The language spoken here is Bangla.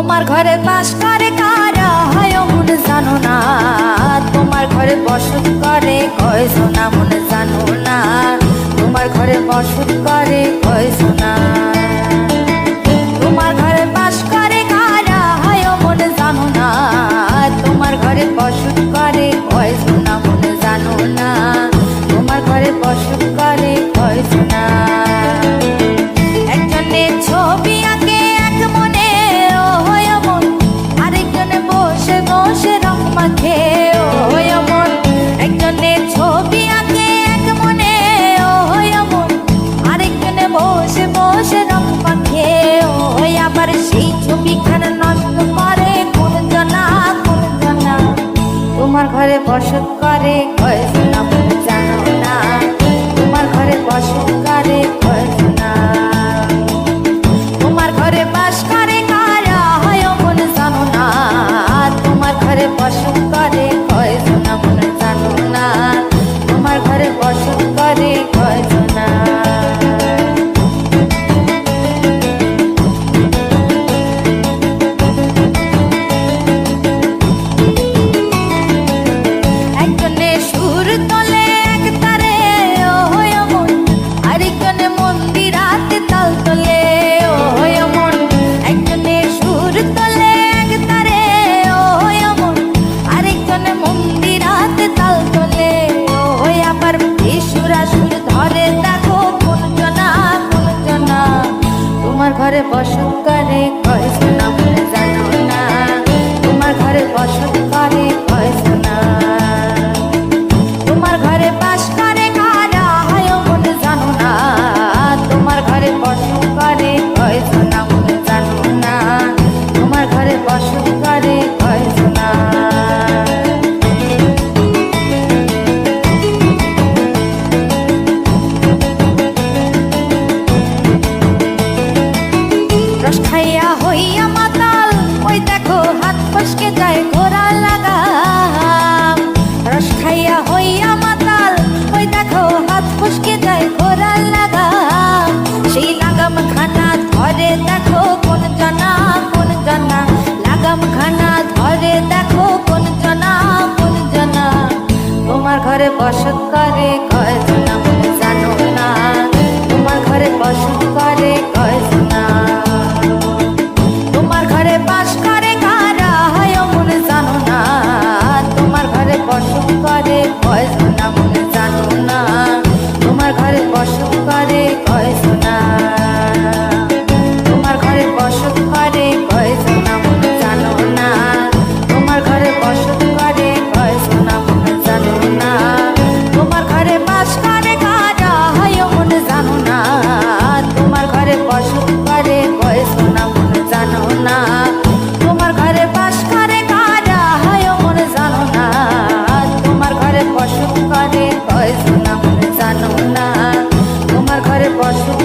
তোমার ঘরে বাস করে কারা হয় মন জানো না, তোমার ঘরে বসত করে কয়জনা মন জানো না, তোমার ঘরে বসত করে কয়জনা। তোমার ঘরে বাস করে কারা হয় মন জানো না, তোমার ঘরে বসত করে কয়জনা মন জানো না, তোমার ঘরে বসত করে কয়জনা। একজনে ছবি আঁকে এক মনে ও হয় মন, আরেকজনে বসে বসে রং মাখে ও হয় মন। একজনে ছবি আঁকে এক মনে ও হয় মন, আরেকজনে বসে বসে রং মাখে ও হয়। আবার সেই ছবিখানা নষ্ট করে কোন জনা কোন জনা, তোমার ঘরে বসত করে কয়জনা মন জানো না, তোমার ঘরে বসত করে কয়জনা। তোমার ঘরে বাস করে কারা হয় মন জানো না, তোমার ঘরে বসত করে কয়জনা মন জানো না, তোমার ঘরে বসত করে কয়জনা। একজনে সুর তোলে এক তারে ও হয় মন, আরেকজনে মন্দিরাতে তাল তোলে ও হয় মন। একজনে সুর তোলে এক তারে ও হয় মন, আরেকজনে মন্দিরাতে তাল তোলে ও হয়। আবার সুরা সুর ধরে দেখো কোন জনা কোন জনা, তোমার ঘরে বসত করে কয়জনা মন জানো না, তোমার ঘরে বসত করে কয়জনা। তোমার ঘরে বাস করে কারা হয় মন জানো না, তোমার ঘরে বসত করে কয়জনা মন জানো না, তোমার ঘরে বসত করে কয়জনা। রস খাইয়া হইয়া মাতাল ওই দেখো হাত ফসকে যায় ঘোড়া লাগাম। রস খাইয়া হইয়া মাতাল ওই দেখো হাত ফসকে যায় ঘোড়া লাগাম। সেই লাগাম খানা ধরে দেখো কোন জনা কোন জনা, লাগাম খানা ধরে দেখো কোন জনা কোন জনা। তোমার ঘরে বসত করে কয়জনা মন জানো না, তোমার ঘরে বসত করে কয়জনা। তোমার ঘরে বাস করে কারা হয় মন জানো না, তোমার ঘরে বসত করে কয়জনা মন জানো না, তোমার ঘরে বসত করে কয়জনা। তোমার ঘরে বসত করে কয়জনা মন জানো না, তোমার ঘরে বসত করে কয়জনা মন জানো না। তোমার ঘরে বাস করে কারা হয় মন জানো না, তোমার ঘরে বসত করে কয়জনা মন জানো না, তোমার ঘরে বাস করে কারা হয় মন জানো না, তোমার ঘরে বসত করে কয়জনা মন জানো না, তোমার ঘরে বসত